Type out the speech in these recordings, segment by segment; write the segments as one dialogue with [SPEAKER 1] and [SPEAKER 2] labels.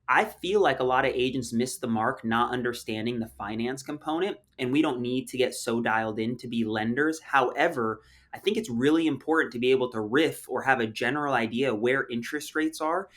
[SPEAKER 1] I feel like a lot of agents miss the mark not understanding the finance component, and we don't need to get so dialed in to be lenders. However, I think it's really important to be able to riff or have a general idea where interest rates are.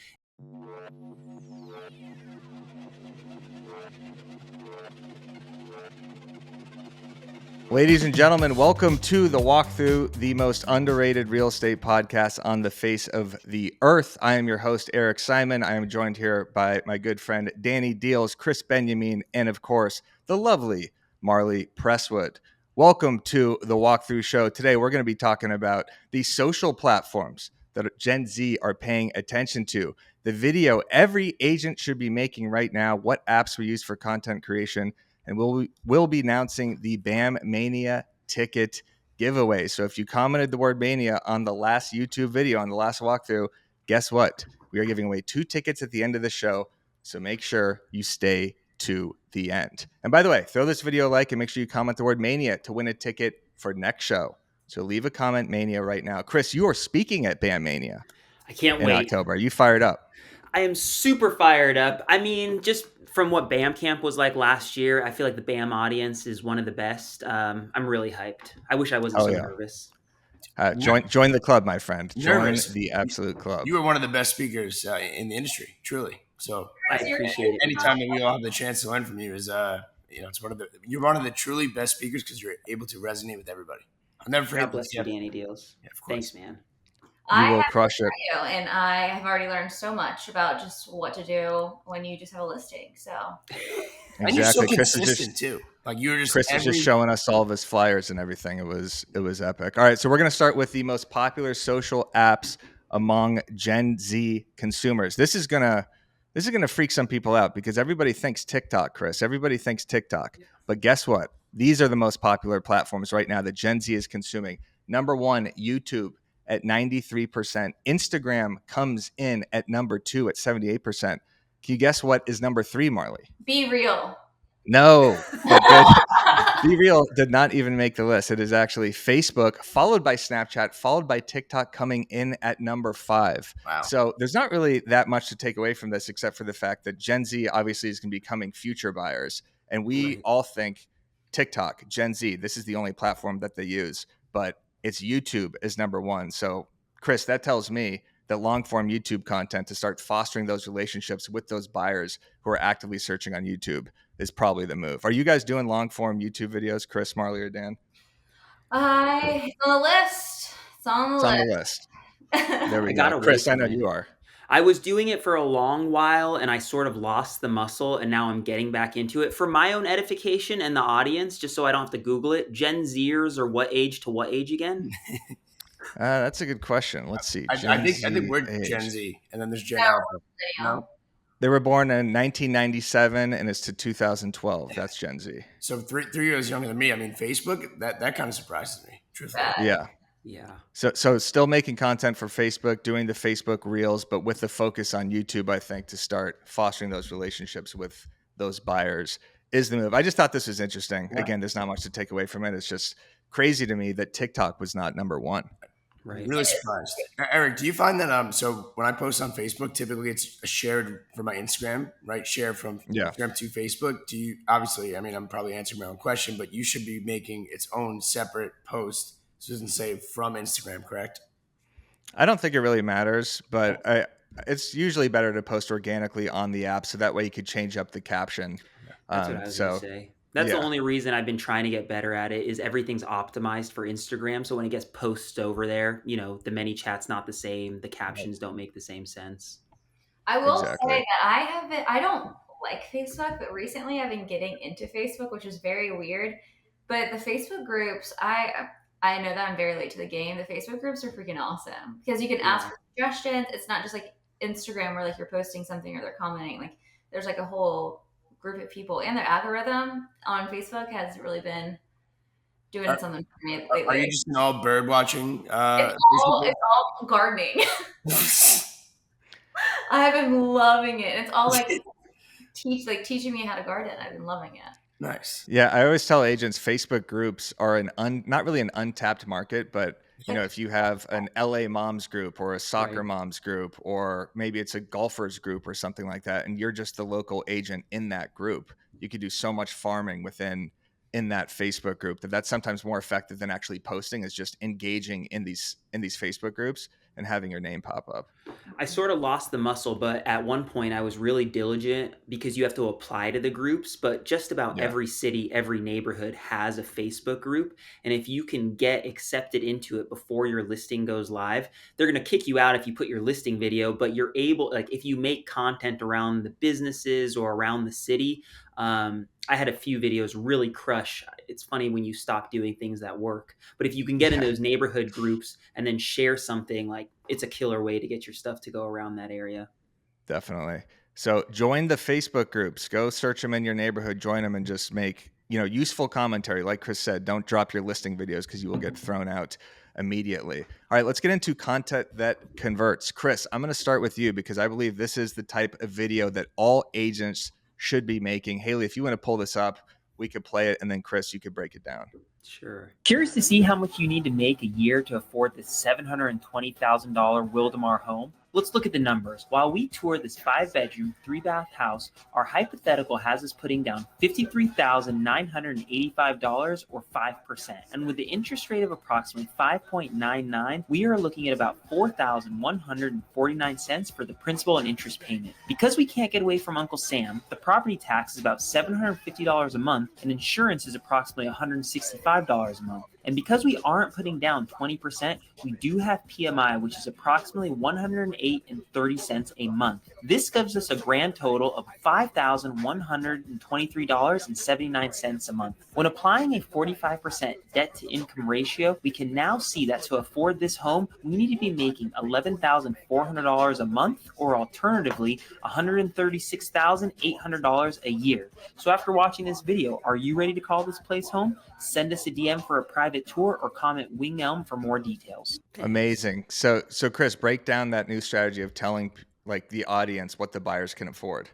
[SPEAKER 2] Ladies and gentlemen, welcome to the Walkthrough, the most underrated real estate podcast on the face of the earth. I am your host, 𝐻𝐸. I am joined here by my good friend, Danny Deals, Krys, Benyamein, and of course, the lovely Marley Presswood. Welcome to the Walkthrough show. Today, we're going to be talking about the social platforms that Gen Z are paying attention to, the video every agent should be making right now, what apps we use for content creation, and we'll be announcing the BAM Mania ticket giveaway. So if you commented the word Mania on the last YouTube video, on the last walkthrough, guess what? We are giving away 2 tickets at the end of the show. So make sure you stay to the end. And by the way, throw this video a like and make sure you comment the word Mania to win a ticket for next show. So leave a comment Mania right now. Krys, you are speaking at BAM Mania.
[SPEAKER 1] I can't
[SPEAKER 2] in
[SPEAKER 1] wait.
[SPEAKER 2] October. Are you fired up?
[SPEAKER 1] I am super fired up. I mean, just from what BAM Camp was like last year, I feel like the BAM audience is one of the best. I'm really hyped. I wish I wasn't nervous.
[SPEAKER 2] Join the club, my friend.
[SPEAKER 3] Nervous.
[SPEAKER 2] Join the absolute club.
[SPEAKER 3] You were one of the best speakers in the industry, truly. So
[SPEAKER 1] I appreciate it.
[SPEAKER 3] Anytime that we all have the chance to learn from you is, it's you're one of the truly best speakers because you're able to resonate with everybody. I'll never forget.
[SPEAKER 1] God bless you, Danny Deals.
[SPEAKER 3] Yeah, of course.
[SPEAKER 1] Thanks, man.
[SPEAKER 2] You will crush it.
[SPEAKER 4] And I have already learned so much about just what to do when you just have a listing. So
[SPEAKER 2] exactly.
[SPEAKER 3] And you're so consistent too. Like you were just
[SPEAKER 2] Krys is just showing us all of his flyers and everything. It was epic. All right, so we're gonna start with the most popular social apps among Gen Z consumers. This is gonna freak some people out because everybody thinks TikTok, Krys. Everybody thinks TikTok. But guess what? These are the most popular platforms right now that Gen Z is consuming. Number 1, YouTube at 93%. Instagram comes in at number 2 at 78%. Can you guess what is number 3, Marley?
[SPEAKER 4] Be Real.
[SPEAKER 2] No. Be Real did not even make the list. It is actually Facebook, followed by Snapchat, followed by TikTok coming in at number 5.
[SPEAKER 3] Wow.
[SPEAKER 2] So there's not really that much to take away from this except for the fact that Gen Z obviously is going to be becoming future buyers. And we all think TikTok, Gen Z, this is the only platform that they use. But it's YouTube is number 1. So, Krys, that tells me that long-form YouTube content to start fostering those relationships with those buyers who are actively searching on YouTube is probably the move. Are you guys doing long-form YouTube videos, Krys, Marley, or Dan?
[SPEAKER 4] It's on the list. It's on the list.
[SPEAKER 2] There we go. Krys, I know you are.
[SPEAKER 1] I was doing it for a long while and I sort of lost the muscle and now I'm getting back into it for my own edification and the audience, just so I don't have to Google it. Gen Zers are what age to what age again?
[SPEAKER 2] That's a good question. Let's see.
[SPEAKER 3] I think we're Gen Z and then there's Gen Alpha. No?
[SPEAKER 2] They were born in 1997 and it's to 2012. That's Gen Z.
[SPEAKER 3] So 3 years younger than me. I mean, Facebook, that kind of surprises me, truthfully.
[SPEAKER 2] Yeah. So still making content for Facebook, doing the Facebook Reels, but with the focus on YouTube, I think, to start fostering those relationships with those buyers is the move. I just thought this was interesting. Yeah. Again, there's not much to take away from it. It's just crazy to me that TikTok was not number 1.
[SPEAKER 1] Right.
[SPEAKER 3] Really surprised. Eric, do you find that so when I post on Facebook, typically it's shared from my Instagram, right? Share from Instagram to Facebook. Do you obviously, I mean, I'm probably answering my own question, but you should be making its own separate post. So it doesn't say from Instagram, correct?
[SPEAKER 2] I don't think it really matters, but it's usually better to post organically on the app so that way you could change up the caption.
[SPEAKER 1] That's what I was going to say. That's the only reason I've been trying to get better at it is everything's optimized for Instagram. So when it gets posted over there, the ManyChat's not the same. The captions don't make the same sense.
[SPEAKER 4] I will say that I don't like Facebook, but recently I've been getting into Facebook, which is very weird. But the Facebook groups, I know that I'm very late to the game. The Facebook groups are freaking awesome because you can ask for suggestions. It's not just like Instagram where like you're posting something or they're commenting. Like there's like a whole group of people, and their algorithm on Facebook has really been doing something for me lately.
[SPEAKER 3] Are you just all bird watching?
[SPEAKER 4] It's all gardening. I have been loving it. It's all like teaching me how to garden. I've been loving it.
[SPEAKER 3] Nice.
[SPEAKER 2] Yeah, I always tell agents Facebook groups are not really an untapped market, but You know, if you have an LA moms group or a soccer
[SPEAKER 1] Right.
[SPEAKER 2] moms group, or maybe it's a golfers group or something like that, and you're just the local agent in that group, you could do so much farming in that Facebook group that's sometimes more effective than actually posting, is just engaging in these Facebook groups and having your name pop up.
[SPEAKER 1] I sort of lost the muscle, but at one point I was really diligent because you have to apply to the groups. But just about
[SPEAKER 2] Yeah.
[SPEAKER 1] every city, every neighborhood has a Facebook group. And if you can get accepted into it before your listing goes live, they're going to kick you out if you put your listing video. But you're able, like, if you make content around the businesses or around the city, I had a few videos really crush. It's funny when you stop doing things that work. But if you can get in
[SPEAKER 2] Yeah,
[SPEAKER 1] those neighborhood groups and then share something, like, it's a killer way to get your stuff to go around that area.
[SPEAKER 2] definitely. So join the Facebook groups, go search them in your neighborhood, join them, and just make, useful commentary. Like Krys said, don't drop your listing videos because you will get thrown out immediately. All right, let's get into content that converts. Krys, I'm going to start with you because I believe this is the type of video that all agents should be making. Haley, if you want to pull this up, we could play it, and then Krys, you could break it down.
[SPEAKER 1] Sure.
[SPEAKER 5] Curious to see how much you need to make a year to afford this $720,000 𝐌𝐸 home? Let's look at the numbers. While we tour this 5-bedroom, 3-bath house, our hypothetical has us putting down $53,985 or 5%. And with the interest rate of approximately 5.99, we are looking at about $4,149 for the principal and interest payment. Because we can't get away from Uncle Sam, the property tax is about $750 a month and insurance is approximately $165 a month. And because we aren't putting down 20%, we do have PMI, which is approximately $108.30 a month. This gives us a grand total of $5,123.79 a month. When applying a 45% debt-to-income ratio, we can now see that to afford this home, we need to be making $11,400 a month, or alternatively, $136,800 a year. So after watching this video, are you ready to call this place home? Send us a DM for a private tour or comment 𝐌𝐸 for more details.
[SPEAKER 2] Amazing. So Krys, break down that new strategy of telling the audience what the buyers can afford.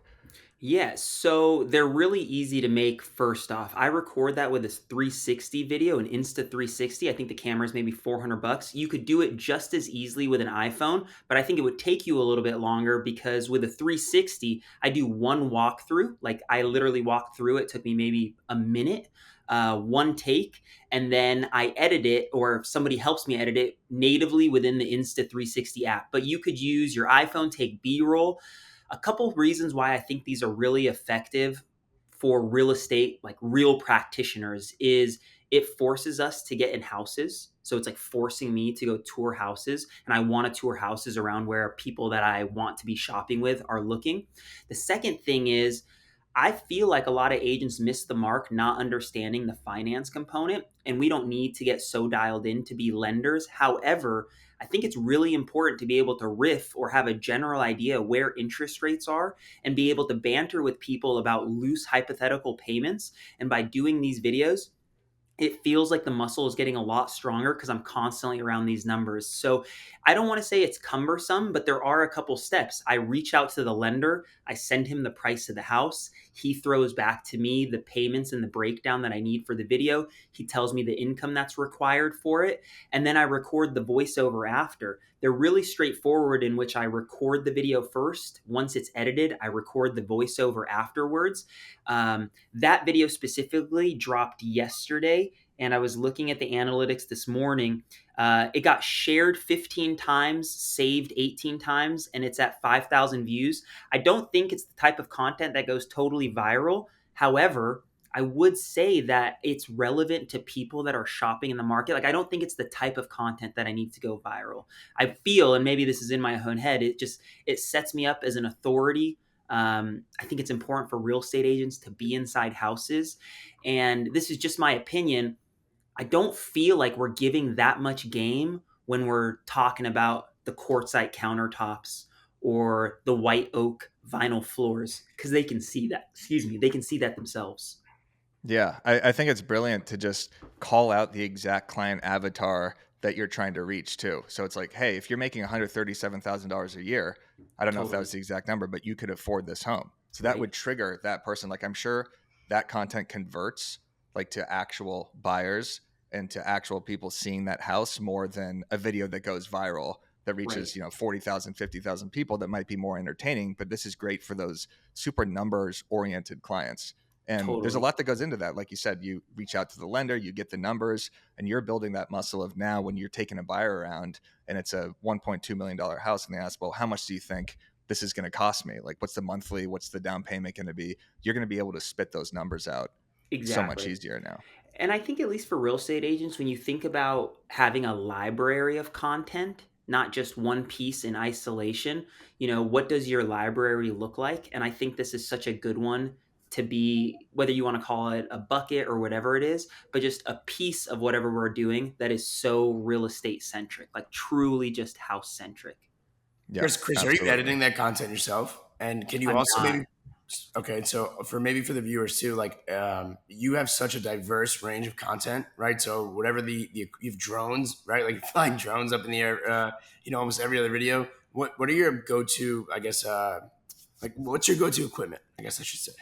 [SPEAKER 1] Yeah, so they're really easy to make. First off, I record that with this 360 video, an Insta 360. I think the camera is maybe $400. You could do it just as easily with an iPhone, but I think it would take you a little bit longer because with a 360, I do one walkthrough. Like, I literally walk through. It took me maybe a minute, one take, and then I edit it, or somebody helps me edit it natively within the Insta 360 app. But you could use your iPhone, take B-roll. A couple reasons why I think these are really effective for real estate, like real practitioners, is it forces us to get in houses. So it's like forcing me to go tour houses, and I want to tour houses around where people that I want to be shopping with are looking. The second thing is, I feel like a lot of agents miss the mark not understanding the finance component, and we don't need to get so dialed in to be lenders. However, I think it's really important to be able to riff or have a general idea where interest rates are and be able to banter with people about loose hypothetical payments. And by doing these videos, it feels like the muscle is getting a lot stronger because I'm constantly around these numbers. So I don't want to say it's cumbersome, but there are a couple steps. I reach out to the lender. I send him the price of the house. He throws back to me the payments and the breakdown that I need for the video. He tells me the income that's required for it. And then I record the voiceover after. They're really straightforward, in which I record the video first. Once it's edited, I record the voiceover afterwards. That video specifically dropped yesterday, and I was looking at the analytics this morning. It got shared 15 times, saved 18 times, and it's at 5,000 views. I don't think it's the type of content that goes totally viral. However, I would say that it's relevant to people that are shopping in the market. Like, I don't think it's the type of content that I need to go viral. I feel, and maybe this is in my own head, it sets me up as an authority. I think it's important for real estate agents to be inside houses. And this is just my opinion. I don't feel like we're giving that much game when we're talking about the quartzite countertops or the white oak vinyl floors, because they can see that. They can see that themselves.
[SPEAKER 2] Yeah, I think it's brilliant to just call out the exact client avatar that you're trying to reach too. So it's like, hey, if you're making $137,000 a year, I don't know if that was the exact number, but you could afford this home. So that would trigger that person. Like, I'm sure that content converts like to actual buyers into actual people seeing that house more than a video that goes viral that reaches,
[SPEAKER 1] Right.
[SPEAKER 2] 40,000, 50,000 people that might be more entertaining. But this is great for those super numbers oriented clients. And there's a
[SPEAKER 1] Totally.
[SPEAKER 2] lot that goes into that. Like you said, you reach out to the lender, you get the numbers, and you're building that muscle of now when you're taking a buyer around and it's a $1.2 million house and they ask, well, how much do you think this is going to cost me? Like, what's the monthly, what's the down payment going to be? You're going to be able to spit those numbers out so much
[SPEAKER 1] Exactly.
[SPEAKER 2] easier now.
[SPEAKER 1] And I think at least for real estate agents, when you think about having a library of content, not just one piece in isolation, what does your library look like? And I think this is such a good one to be, whether you want to call it a bucket or whatever it is, but just a piece of whatever we're doing that is so real estate centric, like truly just house centric.
[SPEAKER 2] Yeah,
[SPEAKER 3] Krys, are you editing that content yourself? And can you
[SPEAKER 1] I'm
[SPEAKER 3] also
[SPEAKER 1] not.
[SPEAKER 3] maybe, okay, so for the viewers too, like you have such a diverse range of content, right? So whatever you have drones, right? Like you're flying drones up in the air, almost every other video. What are your go-to, I guess, like what's your go-to equipment? I guess I should say.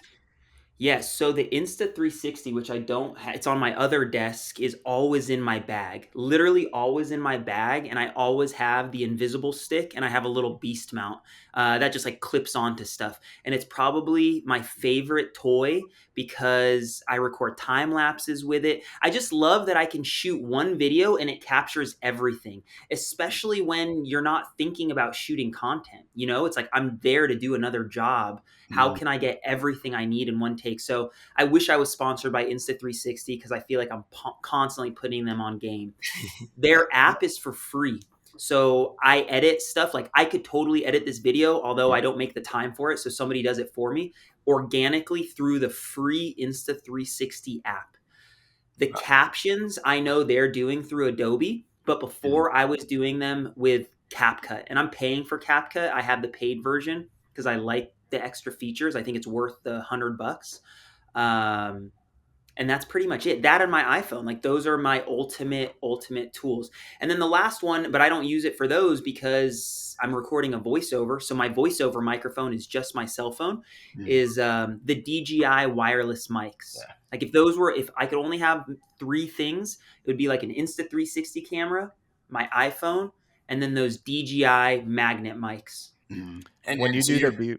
[SPEAKER 1] Yes, so the Insta360, which I don't have, it's on my other desk, is always in my bag. Literally always in my bag, and I always have the invisible stick, and I have a little beast mount that just like clips onto stuff. And it's probably my favorite toy because I record time lapses with it. I just love that I can shoot one video and it captures everything, especially when you're not thinking about shooting content. It's like I'm there to do another job. How can I get everything I need in one take? So I wish I was sponsored by Insta360 because I feel like I'm constantly putting them on game. Their app is for free. So I edit stuff. Like I could totally edit this video, although I don't make the time for it. So somebody does it for me organically through the free Insta360 app. The captions I know they're doing through Adobe, but before I was doing them with CapCut, and I'm paying for CapCut. I have the paid version because I like the extra features. I think it's worth the $100. And that's pretty much it. That and my iPhone, like those are my ultimate tools. And then the last one, but I don't use it for those because I'm recording a voiceover. So my voiceover microphone is just my cell phone, is the DJI wireless mics.
[SPEAKER 3] Yeah.
[SPEAKER 1] Like if I could only have 3 things, it would be like an Insta360 camera, my iPhone, and then those DJI magnet mics.
[SPEAKER 2] And when you do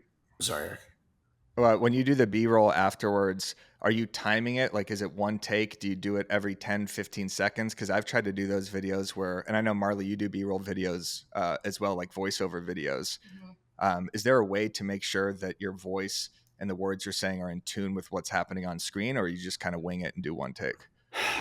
[SPEAKER 2] when you do the B-roll afterwards, are you timing it? Like, is it one take? Do you do it every 10, 15 seconds? Because I've tried to do those videos where, and I know, Marley, you do B-roll videos as well, like voiceover videos. Is there a way to make sure that your voice and the words you're saying are in tune with what's happening on screen, or you just kind of wing it and do one take?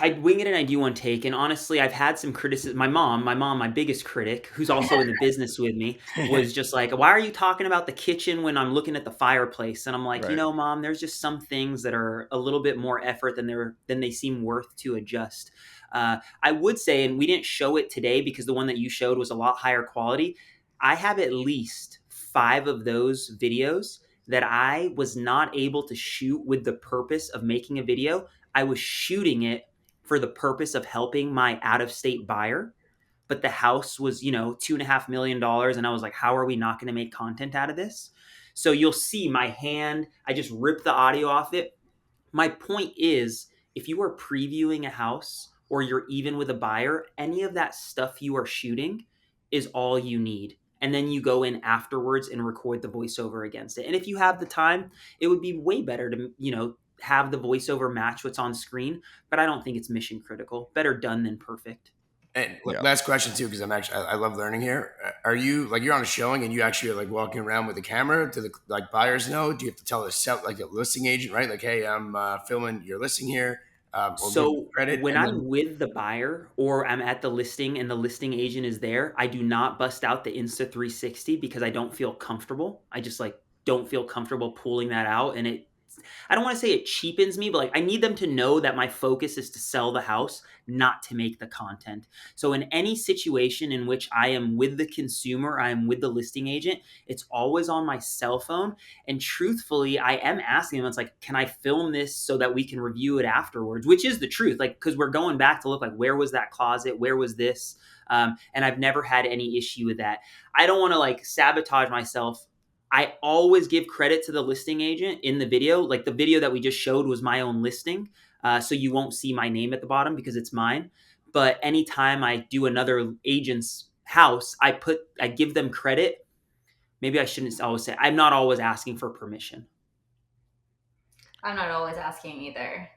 [SPEAKER 1] I wing it and I do one take. And honestly, I've had some criticism. My mom, my biggest critic, who's also in the business with me, was just like, why are you talking about the kitchen when I'm looking at the fireplace? And I'm like,
[SPEAKER 2] Right.
[SPEAKER 1] Mom, there's just some things that are a little bit more effort than they seem worth to adjust. I would say, and we didn't show it today because the one that you showed was a lot higher quality. I have at least 5 of those videos that I was not able to shoot with the purpose of making a video. I was shooting it for the purpose of helping my out-of-state buyer, but the house was, $2.5 million. And I was like, how are we not going to make content out of this? So you'll see my hand, I just ripped the audio off it. My point is, if you are previewing a house or you're even with a buyer, any of that stuff you are shooting is all you need. And then you go in afterwards and record the voiceover against it. And if you have the time, it would be way better to, have the voiceover match what's on screen, but I don't think it's mission critical. Better done than perfect.
[SPEAKER 3] And last question too, because I love learning here. Are you like, you're on a showing and you actually are like walking around with the camera? Do the like buyers know? Do you have to tell like a listing agent, right? Like, hey, I'm filming your listing here.
[SPEAKER 1] So when I'm with the buyer or I'm at the listing and the listing agent is there, I do not bust out the Insta360 because I don't feel comfortable. I just like don't feel comfortable pulling that out, and I don't want to say it cheapens me, but like I need them to know that my focus is to sell the house, not to make the content. So in any situation in which I am with the consumer, I am with the listing agent, it's always on my cell phone. And truthfully, I am asking them, it's like, can I film this so that we can review it afterwards? Which is the truth, like, because we're going back to look like, where was that closet? Where was this? And I've never had any issue with that. I don't want to like sabotage myself. I always give credit to the listing agent in the video. Like the video that we just showed was my own listing. So you won't see my name at the bottom because it's mine. But anytime I do another agent's house, I give them credit. Maybe I shouldn't always say, I'm not always asking for permission.
[SPEAKER 4] I'm not always asking either.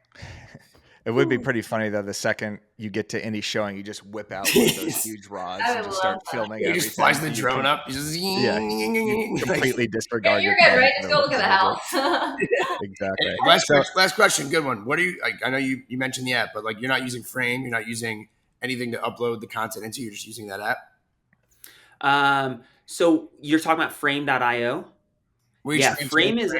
[SPEAKER 2] It would be pretty funny though. The second you get to any showing, you just whip out one of those huge rods and just start filming everything.
[SPEAKER 3] He just flies the drone up. He just
[SPEAKER 2] you completely disregard
[SPEAKER 4] you're
[SPEAKER 2] your
[SPEAKER 4] good,
[SPEAKER 2] client.
[SPEAKER 4] right? Just go look at the house.
[SPEAKER 2] Exactly.
[SPEAKER 3] Last question, good one. What do you? I know you mentioned the app, but like you're not using Frame, you're not using anything to upload the content into. You're just using that app.
[SPEAKER 1] So you're talking about Frame.io? Yeah, Frame is.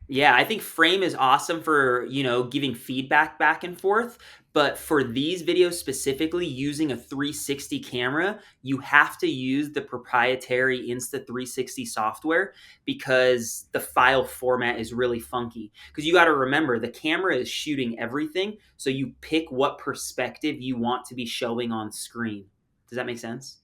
[SPEAKER 1] Yeah, I think Frame is awesome for, giving feedback back and forth. But for these videos specifically, using a 360 camera, you have to use the proprietary Insta360 software because the file format is really funky. Because you got to remember, the camera is shooting everything. So you pick what perspective you want to be showing on screen. Does that make sense?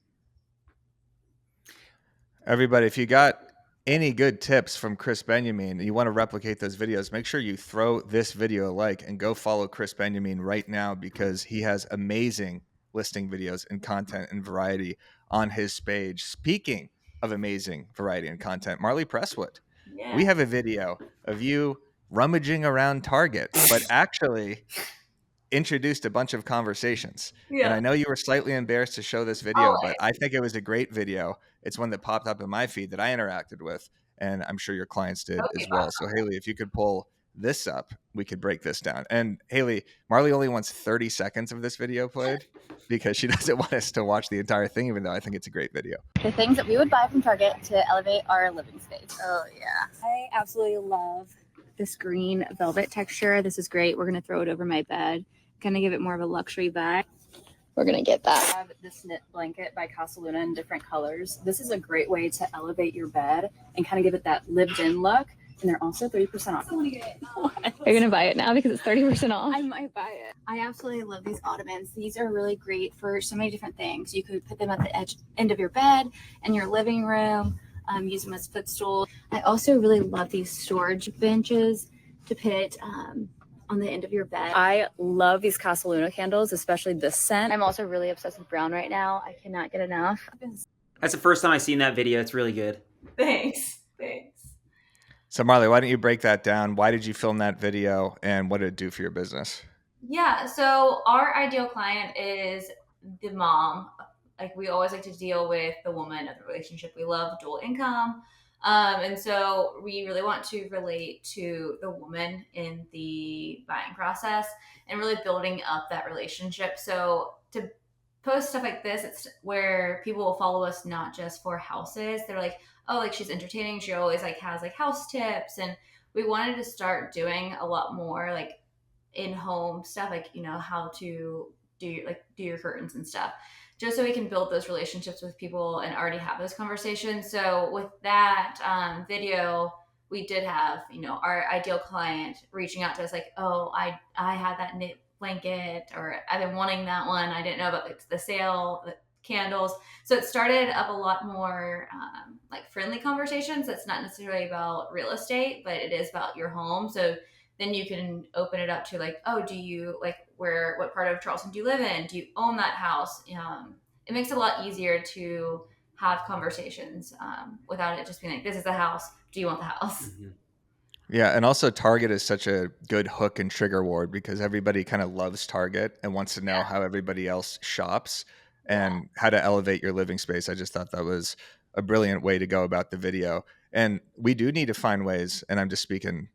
[SPEAKER 2] Everybody, if you got any good tips from Krys Benyamein and you want to replicate those videos, make sure you throw this video a like and go follow Krys Benyamein right now because he has amazing listing videos and content and variety on his page. Speaking of amazing variety and content, Marley Presswood, we have a video of you rummaging around Target, but actually introduced a bunch of conversations. And I know you were slightly embarrassed to show this video, but I think it was a great video. It's one that popped up in my feed that I interacted with, and I'm sure your clients did as well. So Haley, if you could pull this up, we could break this down. And Haley, Marley only wants 30 seconds of this video played because she doesn't want us to watch the entire thing, even though I think it's a great video.
[SPEAKER 6] The things that we would buy from Target to elevate our living space.
[SPEAKER 4] Oh yeah.
[SPEAKER 6] I absolutely love this green velvet texture. This is great. We're going to throw it over my bed, kind of give it more of a luxury vibe. We're going to get that. I have this knit blanket by 𝐌𝐸𝐤𝐚𝐢𝐤 in different colors. This is a great way to elevate your bed and kind of give it that lived-in look. And they're also 30% off. Are you going to buy it now because it's 30% off? I might buy it. I absolutely love these ottomans. These are really great for so many different things. You could put them at the end of your bed in your living room, use them as footstools. I also really love these storage benches to put on the end of your bed. I love these 𝐌𝐸𝐤𝐚𝐢𝐤 candles, especially this scent. I'm also really obsessed with brown right now. I cannot get enough.
[SPEAKER 1] That's the first time I've seen that video. It's really good.
[SPEAKER 4] Thanks.
[SPEAKER 2] So Marley, why don't you break that down? Why did you film that video and what did it do for your business?
[SPEAKER 4] Yeah, so our ideal client is the mom. Like we always like to deal with the woman of the relationship. We love dual income. And so we really want to relate to the woman in the buying process and really building up that relationship. So to post stuff like this, it's where people will follow us not just for houses. They're like, oh, like she's entertaining. She always like has like house tips. And we wanted to start doing a lot more like in-home stuff, like, how to do your curtains and stuff, just so we can build those relationships with people and already have those conversations. So with that video, we did have, our ideal client reaching out to us like, oh, I had that knit blanket, or I've been wanting that one. I didn't know about the sale, the candles. So it started up a lot more like friendly conversations. That's not necessarily about real estate, but it is about your home. So then you can open it up to like, oh, do you like what part of Charleston do you live in? Do you own that house? It makes it a lot easier to have conversations without it just being like, this is the house. Do you want the house?
[SPEAKER 2] Mm-hmm. Yeah. And also Target is such a good hook and trigger word because everybody kind of loves Target and wants to know how everybody else shops and how to elevate your living space. I just thought that was a brilliant way to go about the video. And we do need to find ways, and I'm just speaking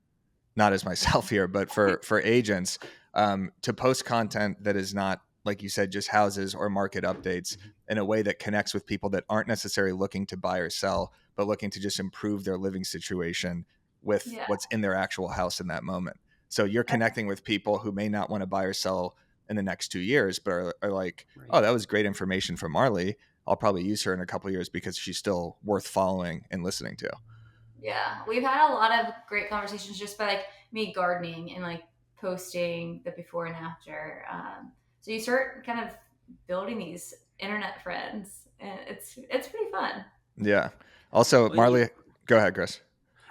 [SPEAKER 2] not as myself here, but for agents to post content that is not, like you said, just houses or market updates in a way that connects with people that aren't necessarily looking to buy or sell, but looking to just improve their living situation with what's in their actual house in that moment. So you're connecting with people who may not want to buy or sell in the next 2 years, but are like, oh, that was great information from Marley. I'll probably use her in a couple of years because she's still worth following and listening to.
[SPEAKER 4] Yeah, we've had a lot of great conversations just by like me gardening and like posting the before and after. So you start kind of building these internet friends, and it's pretty fun.
[SPEAKER 2] Yeah. Also, Marley, go ahead, Krys.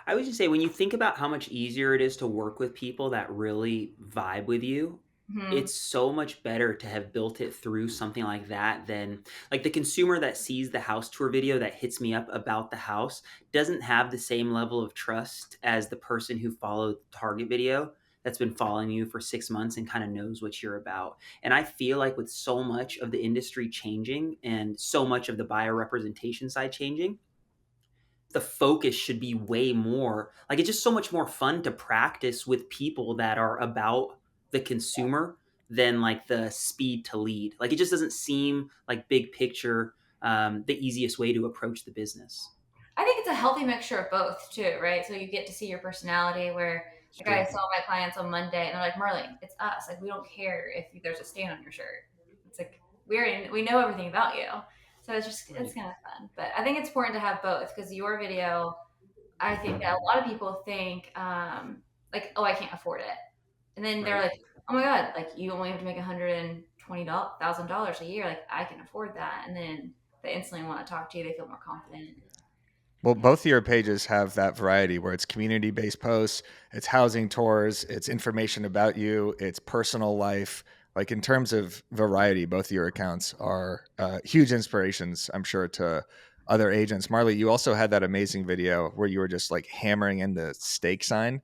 [SPEAKER 1] I would just say when you think about how much easier it is to work with people that really vibe with you,
[SPEAKER 4] Mhm.
[SPEAKER 1] it's so much better to have built it through something like that than like the consumer that sees the house tour video that hits me up about the house doesn't have the same level of trust as the person who followed the Target video that's been following you for 6 months and kind of knows what you're about. And I feel like with so much of the industry changing and so much of the buyer representation side changing, the focus should be way more like it's just so much more fun to practice with people that are about the consumer than like the speed to lead. Like it just doesn't seem like big picture the easiest way to approach the business.
[SPEAKER 4] I think it's a healthy mixture of both too, right? So you get to see your personality where
[SPEAKER 3] It's
[SPEAKER 4] like
[SPEAKER 3] true.
[SPEAKER 4] I saw my clients on Monday and they're like, Marley, it's us. Like we don't care if there's a stain on your shirt. It's like we know everything about you. So it's kind of fun. But I think it's important to have both because your video, I think that a lot of people think like, oh, I can't afford it. And then they're like, oh my God, like you only have to make $120,000 a year. Like I can afford that. And then they instantly want to talk to you. They feel more confident.
[SPEAKER 2] Well, both of your pages have that variety where it's community-based posts, it's housing tours, it's information about you, it's personal life. Like in terms of variety, both of your accounts are huge inspirations, I'm sure, to other agents. Marley, you also had that amazing video where you were just like hammering in the stake sign,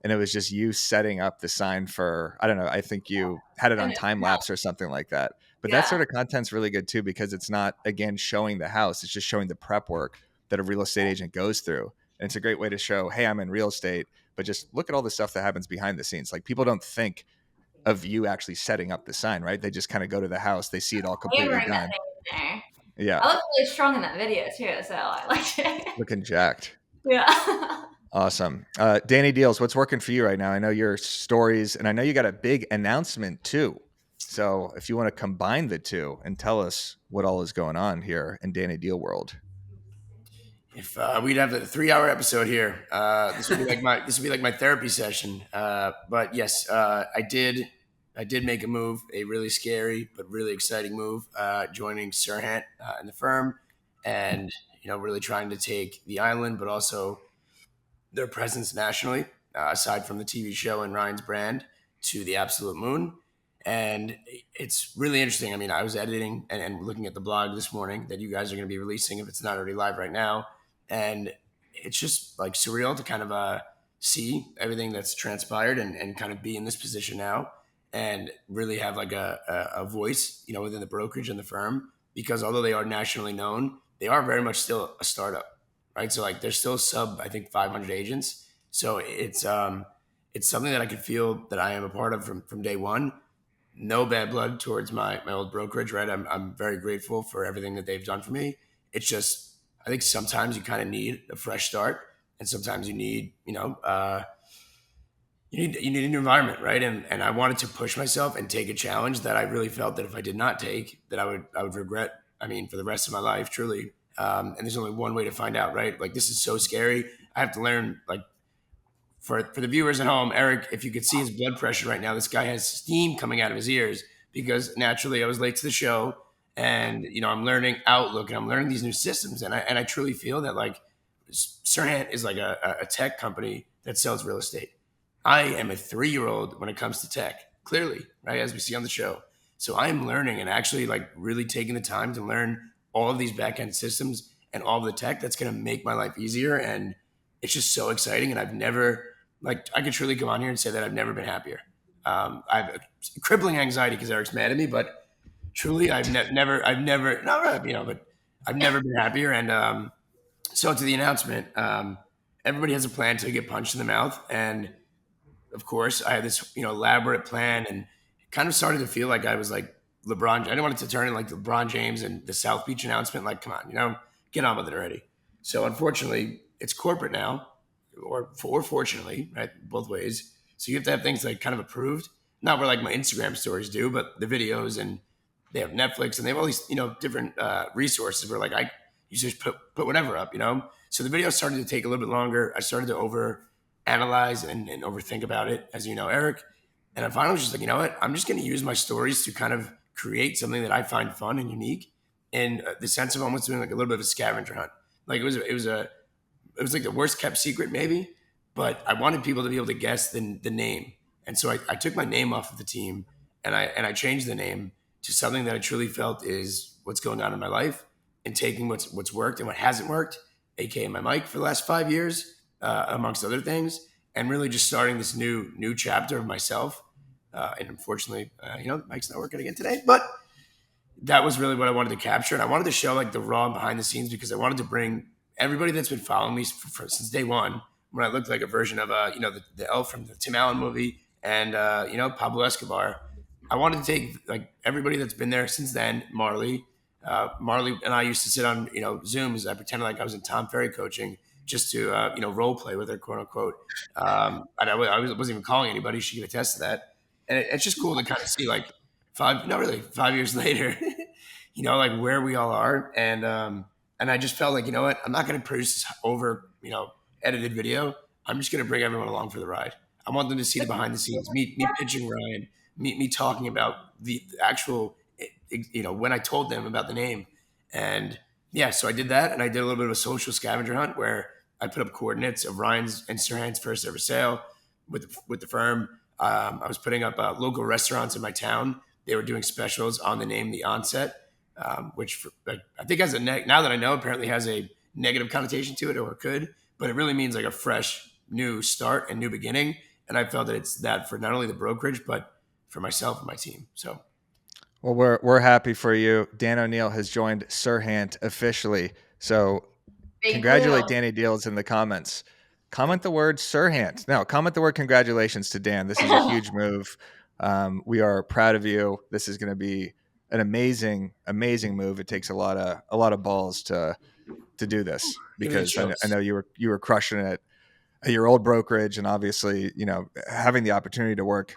[SPEAKER 2] and it was just you setting up the sign for, I don't know, I think you had it
[SPEAKER 4] I
[SPEAKER 2] on
[SPEAKER 4] know.
[SPEAKER 2] time lapse or something like that. But that
[SPEAKER 4] Yeah.
[SPEAKER 2] sort of content's really good too, because it's not, again, showing the house, it's just showing the prep work that a real estate agent goes through. And it's a great way to show, hey, I'm in real estate, but just look at all the stuff that happens behind the scenes. Like people don't think of you actually setting up the sign, right? They just kind of go to the house, they see it all completely
[SPEAKER 4] Hammering that
[SPEAKER 2] done.
[SPEAKER 4] thing in there.
[SPEAKER 2] Yeah.
[SPEAKER 4] I look really strong in that video too, so I liked it.
[SPEAKER 2] Looking jacked.
[SPEAKER 4] Yeah.
[SPEAKER 2] Awesome. Danny Deals, what's working for you right now? I know your stories, and I know you got a big announcement too. So if you want to combine the two and tell us what all is going on here in Danny Deal world.
[SPEAKER 3] If we'd have a 3-hour episode here, this would be like my therapy session. But yes, I did make a move, a really scary but really exciting move, joining 𝐻𝐸 in the firm, and really trying to take the island, but also their presence nationally, aside from the TV show and Ryan's brand, to the absolute moon. And it's really interesting. I mean, I was editing and looking at the blog this morning that you guys are going to be releasing, if it's not already live right now. And it's just like surreal to kind of see everything that's transpired and kind of be in this position now and really have like a voice, within the brokerage and the firm, because although they are nationally known, they are very much still a startup, right? So like they're still sub, I think 500 agents. So it's something that I could feel that I am a part of from day one. No bad blood towards my old brokerage, right? I'm very grateful for everything that they've done for me. It's just, I think sometimes you kind of need a fresh start, and sometimes you need, you need a new environment, right? And I wanted to push myself and take a challenge that I really felt that if I did not take, that I would regret. I mean, for the rest of my life, truly. And there's only one way to find out, right? Like this is so scary. I have to learn, like, for the viewers at home, Eric, if you could see his blood pressure right now, this guy has steam coming out of his ears because naturally I was late to the show, and I'm learning Outlook and I'm learning these new systems, and I truly feel that like 𝐻𝐸 is like a tech company that sells real estate. I am a 3-year-old when it comes to tech, clearly, right, as we see on the show. So I am learning and actually like really taking the time to learn all of these back end systems and all of the tech that's going to make my life easier, and it's just so exciting. And I've never, like, I could truly come on here and say that I've never been happier. I have a crippling anxiety because Eric's mad at me, but truly, I've never, but I've never been happier. And so to the announcement, everybody has a plan to get punched in the mouth, and of course, I had this elaborate plan, and it kind of started to feel like I was like LeBron. I didn't want it to turn in like LeBron James and the South Beach announcement. Like, come on, get on with it already. So unfortunately, it's corporate now, or fortunately, right? Both ways. So you have to have things like kind of approved, not where like my Instagram stories do, but the videos, and they have Netflix, and they have all these different resources where like you just put whatever up, So the video started to take a little bit longer. I started to over analyze and overthink about it, as you know, Eric. And I finally was just like, you know what? I'm just going to use my stories to kind of create something that I find fun and unique, in the sense of almost doing like a little bit of a scavenger hunt. Like it was a it was like the worst kept secret maybe, but I wanted people to be able to guess the name. And so I took my name off of the team and I changed the name to something that I truly felt is what's going on in my life, and taking what's worked and what hasn't worked, aka my mic for the last 5 years, amongst other things, and really just starting this new chapter of myself. And unfortunately, the mic's not working again today, but that was really what I wanted to capture. And I wanted to show like the raw behind the scenes, because I wanted to bring everybody that's been following me since day one, when I looked like a version of, the elf from the Tim Allen movie and, Pablo Escobar. I wanted to take like everybody that's been there since then, Marley. Marley and I used to sit on, Zooms. I pretended like I was in Tom Ferry coaching just to, role play with her, quote unquote. And I wasn't even calling anybody. She could attest to that. And it's just cool to kind of see like 5 years later, like where we all are. And I just felt like, you know what, I'm not going to produce this over, edited video. I'm just going to bring everyone along for the ride. I want them to see the behind the scenes, me pitching Ryan, me talking about the actual, when I told them about the name. And yeah, so I did that. And I did a little bit of a social scavenger hunt where I put up coordinates of Ryan's and Sirhan's first ever sale with the firm. I was putting up local restaurants in my town. They were doing specials on the name The Onset, which I think has now that I know, apparently has a negative connotation to it, or it could, but it really means like a fresh new start and new beginning. And I felt that it's that for not only the brokerage, but for myself and my team. So,
[SPEAKER 2] well, we're happy for you. Dan Oneil has joined Sirhan officially. So congratulate Danny Deals in the comments. Comment the word Sirhan. No, comment the word congratulations to Dan. This is a huge move. We are proud of you. This is going to be an amazing move. It takes a lot of balls to do this, because I know you were crushing it at your old brokerage, and obviously, having the opportunity to work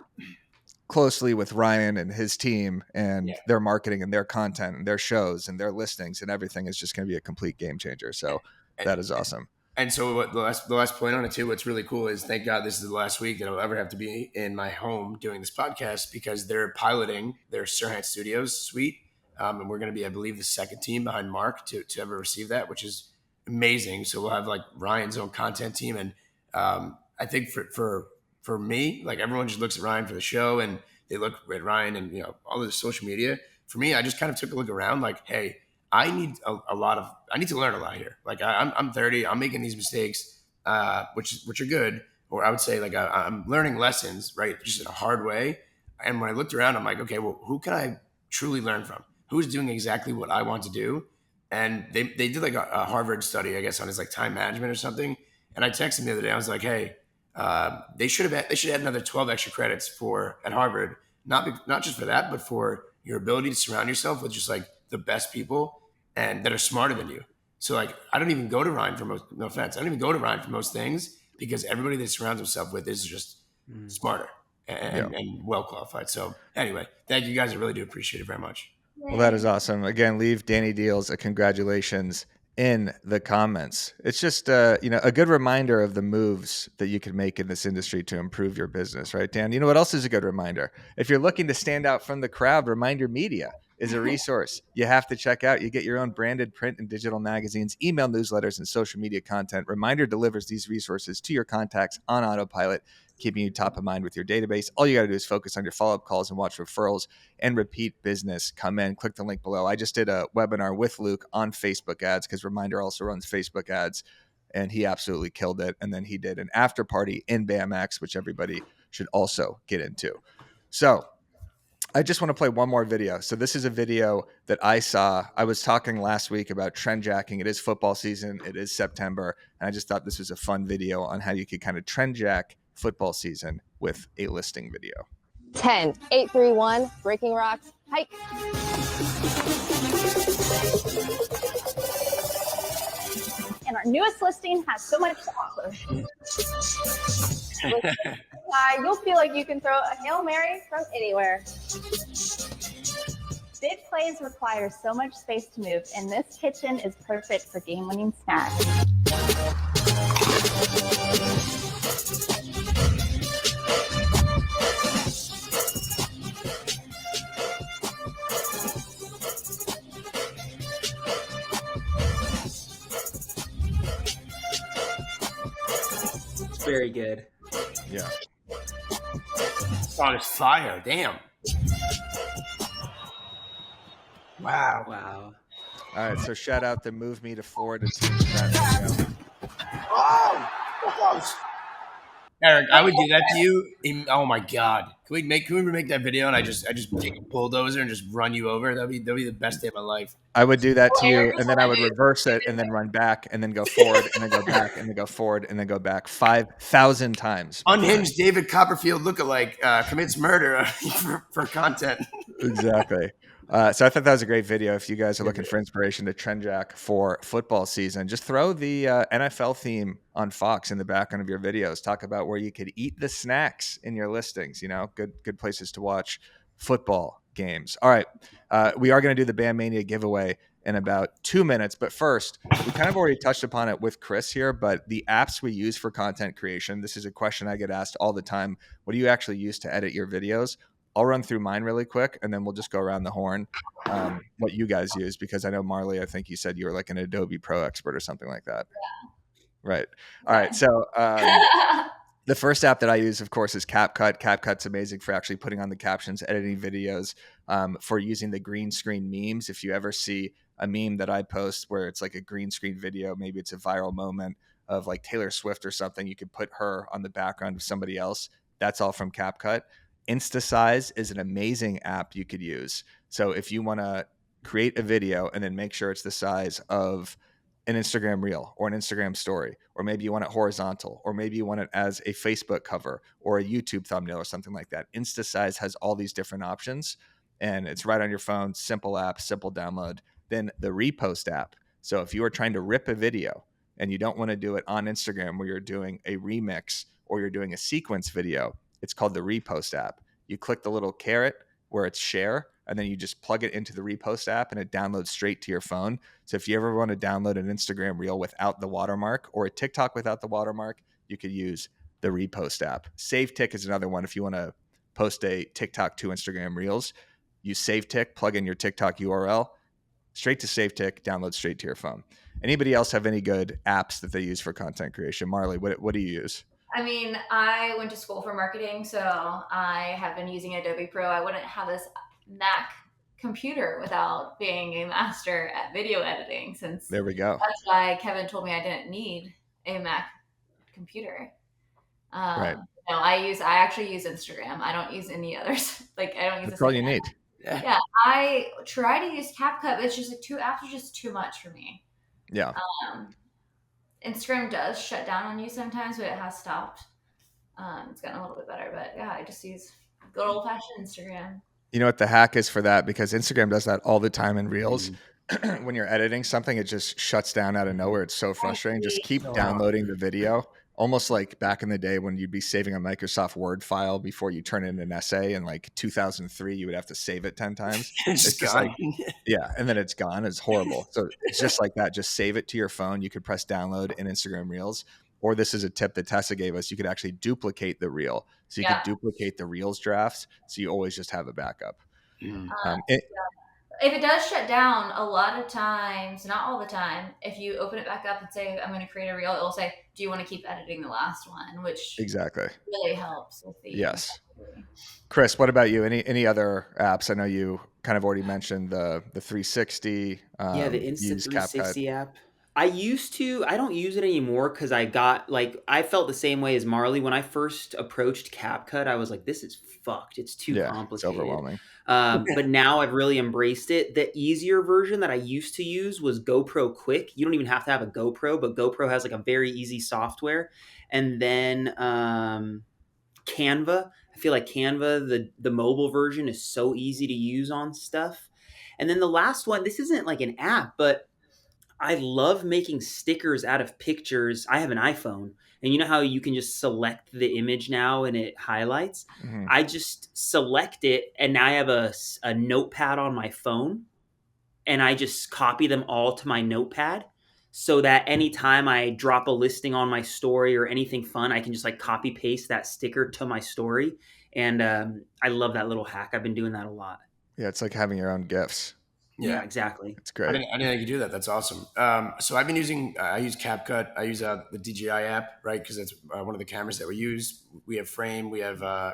[SPEAKER 2] closely with Ryan and his team and their marketing and their content and their shows and their listings and everything is just going to be a complete game changer. So that is awesome.
[SPEAKER 3] And so the last point on it too, what's really cool is, thank God this is the last week that I'll ever have to be in my home doing this podcast, because they're piloting their Sirhan Studios suite. And we're going to be, I believe, the second team behind Mark to ever receive that, which is amazing. So we'll have like Ryan's own content team. And I think for me, like everyone just looks at Ryan for the show and they look at Ryan and, all of the social media. For me, I just kind of took a look around like, hey, I need I need to learn a lot here. Like I'm 30, I'm making these mistakes, which are good. Or I would say like I'm learning lessons, right? Just in a hard way. And when I looked around, I'm like, okay, well, who can I truly learn from? Who's doing exactly what I want to do? And they did like a Harvard study, I guess, on his like time management or something. And I texted him the other day. I was like, hey, they should add another 12 extra credits at Harvard, not just for that, but for your ability to surround yourself with just like the best people and that are smarter than you. So like, I don't even go to Ryan for most, no offense, I don't even go to Ryan for most things, because everybody that surrounds himself with is just smarter and well qualified. So anyway, thank you guys. I really do appreciate it very much.
[SPEAKER 2] Well, that is awesome. Again, leave Danny Deals a congratulations in the comments. It's just a good reminder of the moves that you can make in this industry to improve your business, right, Dan? You know what else is a good reminder? If you're looking to stand out from the crowd, Reminder Media is a resource you have to check out. You get your own branded print and digital magazines, email newsletters, and social media content. Reminder delivers these resources to your contacts on autopilot, keeping you top of mind with your database. All you got to do is focus on your follow-up calls and watch referrals and repeat business come in. Click the link below. I just did a webinar with Luke on Facebook ads, because Reminder also runs Facebook ads, and he absolutely killed it. And then he did an after party in BAMX, which everybody should also get into. So I just want to play one more video. So this is a video that I saw. I was talking last week about trend jacking. It is football season. It is September. And I just thought this was a fun video on how you could kind of trend jack football season with a listing video.
[SPEAKER 7] 10, 8, 3, 1, breaking rocks, hike. And our newest listing has so much to offer. You'll feel like you can throw a Hail Mary from anywhere. Big plays require so much space to move, and this kitchen is perfect for game-winning snacks.
[SPEAKER 1] very good.
[SPEAKER 2] Yeah.
[SPEAKER 3] Song is fire. Damn. Wow.
[SPEAKER 1] Wow.
[SPEAKER 2] All right, so shout out to Move Me to Forward. It seems that
[SPEAKER 3] Oh, close. Eric, I would do that to you. Oh my god! Can we make that video and I just take a bulldozer and just run you over? That'd be the best day of my life.
[SPEAKER 2] I would do that to you,
[SPEAKER 4] Eric
[SPEAKER 2] and then I would reverse it, and then run back, and then go forward, and then go back, and then go forward, and then go back 5,000 times.
[SPEAKER 3] Unhinged David Copperfield lookalike commits murder for content.
[SPEAKER 2] Exactly. So I thought that was a great video. If you guys are looking for inspiration to trend jack for football season, just throw the NFL theme on Fox in the background of your videos. Talk about where you could eat the snacks in your listings. You know, good places to watch football games. All right. We are going to do the BAM Mania giveaway in about 2 minutes. But first, we kind of already touched upon it with Krys here, but the apps we use for content creation, this is a question I get asked all the time. What do you actually use to edit your videos? I'll run through mine really quick, and then we'll just go around the horn what you guys use, because I know, Marley, I think you said you were like an Adobe Pro expert or something like that. Yeah. Right. All right. So the first app that I use, of course, is CapCut. CapCut's amazing for actually putting on the captions, editing videos, for using the green screen memes. If you ever see a meme that I post where it's like a green screen video, maybe it's a viral moment of like Taylor Swift or something, you could put her on the background of somebody else. That's all from CapCut. InstaSize is an amazing app you could use. So if you want to create a video and then make sure it's the size of an Instagram reel or an Instagram story, or maybe you want it horizontal, or maybe you want it as a Facebook cover or a YouTube thumbnail or something like that. InstaSize has all these different options, and it's right on your phone. Simple app, simple download. Then the Repost app. So if you are trying to rip a video and you don't want to do it on Instagram where you're doing a remix or you're doing a sequence video, it's called the Repost app. You click the little caret where it's share, and then you just plug it into the Repost app and it downloads straight to your phone. So if you ever want to download an Instagram reel without the watermark or a TikTok without the watermark, you could use the Repost app. SaveTick is another one. If you want to post a TikTok to Instagram reels, use SaveTick, plug in your TikTok URL, straight to SaveTick, download straight to your phone. Anybody else have any good apps that they use for content creation? Marley, what do you use?
[SPEAKER 4] I mean, I went to school for marketing, so I have been using Adobe Pro. I wouldn't have this Mac computer without being a master at video editing, since
[SPEAKER 2] there we go.
[SPEAKER 4] That's why Kevin told me I didn't need a Mac computer.
[SPEAKER 2] Right.
[SPEAKER 4] No, I actually use Instagram. I don't use any others. Like, I don't use.
[SPEAKER 2] That's all you need.
[SPEAKER 4] Yeah, I try to use CapCut, but it's just like 2 apps are just too much for me.
[SPEAKER 2] Yeah.
[SPEAKER 4] Instagram does shut down on you sometimes, but it has stopped. It's gotten a little bit better, but yeah, I just use good old fashioned Instagram.
[SPEAKER 2] You know what the hack is for that? Because Instagram does that all the time in Reels. When you're editing something, it just shuts down out of nowhere. It's so frustrating. Just keep downloading the video. Almost like back in the day when you'd be saving a Microsoft Word file before you turn in an essay in like 2003, you would have to save it 10 times.
[SPEAKER 3] It's just like,
[SPEAKER 2] yeah. And then it's gone. It's horrible. So it's just like that. Just save it to your phone. You could press download in Instagram Reels. Or this is a tip that Tessa gave us. You could actually duplicate the reel. So you could duplicate the Reels drafts. So you always just have a backup.
[SPEAKER 4] If it does shut down, a lot of times, not all the time, if you open it back up and say, I'm going to create a reel, it'll say, do you want to keep editing the last one? Which
[SPEAKER 2] exactly
[SPEAKER 4] really helps with the
[SPEAKER 2] yes. Krys, what about you? Any other apps? I know you kind of already mentioned the 360.
[SPEAKER 1] Yeah, the Insta 360 app. I don't use it anymore because I felt the same way as Marley. When I first approached CapCut, I was like, this is fucked. It's too complicated.
[SPEAKER 2] It's overwhelming.
[SPEAKER 1] But now I've really embraced it. The easier version that I used to use was GoPro Quick. You don't even have to have a GoPro, but GoPro has like a very easy software. And then Canva. I feel like Canva, the mobile version, is so easy to use on stuff. And then the last one, this isn't like an app, but I love making stickers out of pictures. I have an iPhone, and you know how you can just select the image now and it highlights? Mm-hmm. I just select it, and now I have a notepad on my phone, and I just copy them all to my notepad so that anytime I drop a listing on my story or anything fun, I can just like copy paste that sticker to my story. And I love that little hack. I've been doing that a lot.
[SPEAKER 2] Yeah, it's like having your own GIFs.
[SPEAKER 1] Yeah, exactly.
[SPEAKER 2] It's great.
[SPEAKER 3] I didn't know you could do that. That's awesome. So I've been using, I use CapCut. I use the DJI app, right? Because that's one of the cameras that we use. We have Frame. We have, I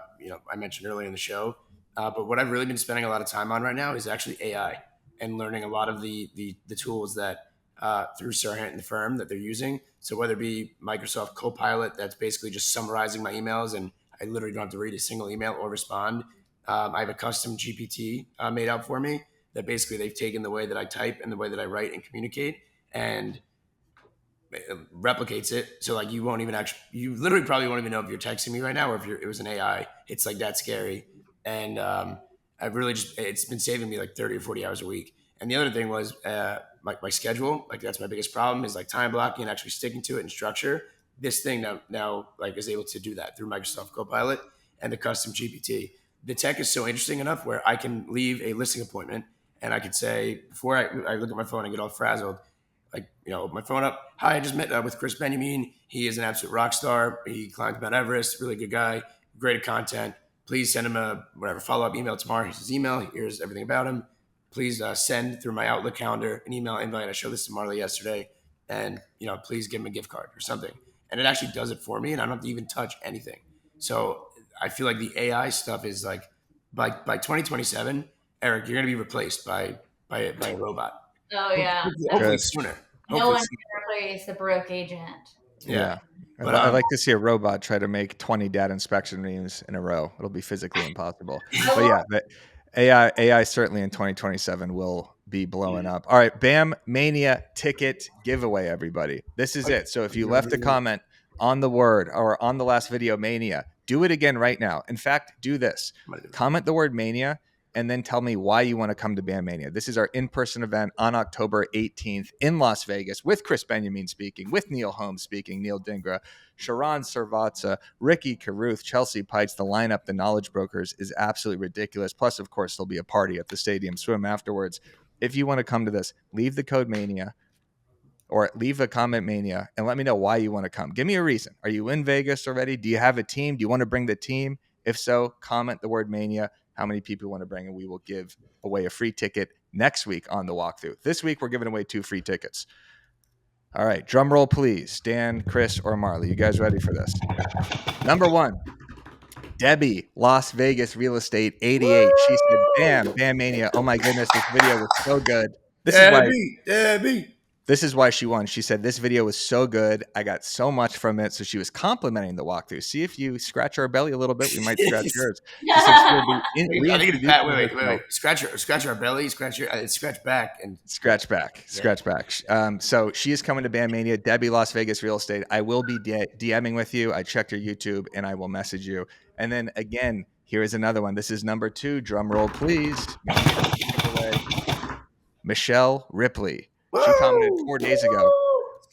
[SPEAKER 3] mentioned earlier in the show. But what I've really been spending a lot of time on right now is actually AI and learning a lot of the tools that through Serhant and the firm that they're using. So whether it be Microsoft Copilot, that's basically just summarizing my emails, and I literally don't have to read a single email or respond. I have a custom GPT made out for me that basically they've taken the way that I type and the way that I write and communicate and replicates it. So like you literally probably won't even know if you're texting me right now or if it was an AI. It's like that scary. And I've really it's been saving me like 30 or 40 hours a week. And the other thing was my schedule. Like that's my biggest problem is like time blocking and actually sticking to it and structure. This thing now like is able to do that through Microsoft Copilot and the custom GPT. The tech is so interesting enough where I can leave a listing appointment and I could say, before I look at my phone and get all frazzled, like, open my phone up. Hi, I just met with Krys Benyamein. He is an absolute rock star. He climbed Mount Everest, really good guy, great at content. Please send him a follow-up email tomorrow. Here's his email. Here's everything about him. Please send through my Outlook calendar an email invite. I showed this to Marley yesterday. And, please give him a gift card or something. And it actually does it for me, and I don't have to even touch anything. So I feel like the AI stuff is like, by 2027, Eric, you're going to be replaced by a robot.
[SPEAKER 4] Oh yeah.
[SPEAKER 3] Hopefully sooner.
[SPEAKER 4] No one can replace the broke agent.
[SPEAKER 2] Yeah. But I'd like to see a robot try to make 20 data inspection reams in a row. It'll be physically impossible. But yeah, AI certainly in 2027 will be blowing up. All right, BAM Mania ticket giveaway, everybody. This is it. So if you left a comment on the word or on the last video, Mania, do it again right now. In fact, do this. Comment the word Mania and then tell me why you want to come to BAM Mania. This is our in-person event on October 18th in Las Vegas with Krys Benyamein speaking, with Neil Holmes speaking, Neil Dingra, Sharon Servatza, Ricky Caruth, Chelsea Pikes. The lineup, the Knowledge Brokers, is absolutely ridiculous. Plus, of course, there'll be a party at the Stadium Swim afterwards. If you want to come to this, leave the code Mania or leave a comment Mania and let me know why you want to come. Give me a reason. Are you in Vegas already? Do you have a team? Do you want to bring the team? If so, comment the word Mania, how many people you want to bring, and we will give away a free ticket next week on the walkthrough. This week, we're giving away 2 free tickets. All right, drum roll, please. Dan, Krys, or Marley. You guys ready for this? Number 1, Debbie, Las Vegas Real Estate 88. She said, BAM Mania. Oh my goodness, this video was so good.
[SPEAKER 3] Debbie.
[SPEAKER 2] This is why she won. She said, this video was so good. I got so much from it. So she was complimenting the walkthrough. See, if you scratch our belly a little bit, we might scratch yours. She said
[SPEAKER 3] wait. Scratch our belly, scratch back.
[SPEAKER 2] Scratch back. So she is coming to BAM Mania, Debbie, Las Vegas Real Estate. I will be DMing with you. I checked your YouTube and I will message you. And then again, here is another one. This is number 2. Drum roll, please. Michelle Ripley. She commented 4 days ago.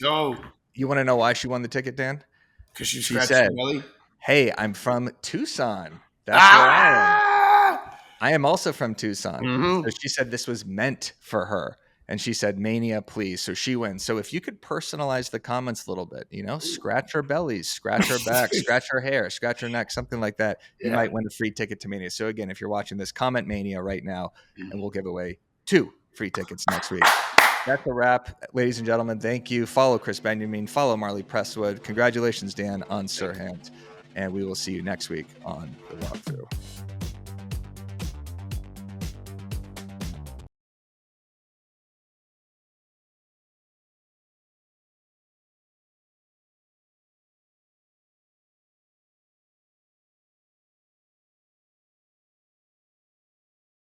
[SPEAKER 3] Go.
[SPEAKER 2] You want to know why she won the ticket, Dan?
[SPEAKER 3] Because she said, belly?
[SPEAKER 2] Hey, I'm from Tucson. That's where I am. I am also from Tucson.
[SPEAKER 3] Mm-hmm.
[SPEAKER 2] So she said this was meant for her. And she said, Mania, please. So she wins. So if you could personalize the comments a little bit, scratch her bellies, scratch her back, scratch her hair, scratch her neck, something like that, you might win a free ticket to Mania. So again, if you're watching this, comment Mania right now, and we'll give away 2 free tickets next week. That's a wrap, ladies and gentlemen. Thank you. Follow Krys Benyamein. Follow Marley Presswood. Congratulations, Dan, on Serhant. And we will see you next week on the walkthrough.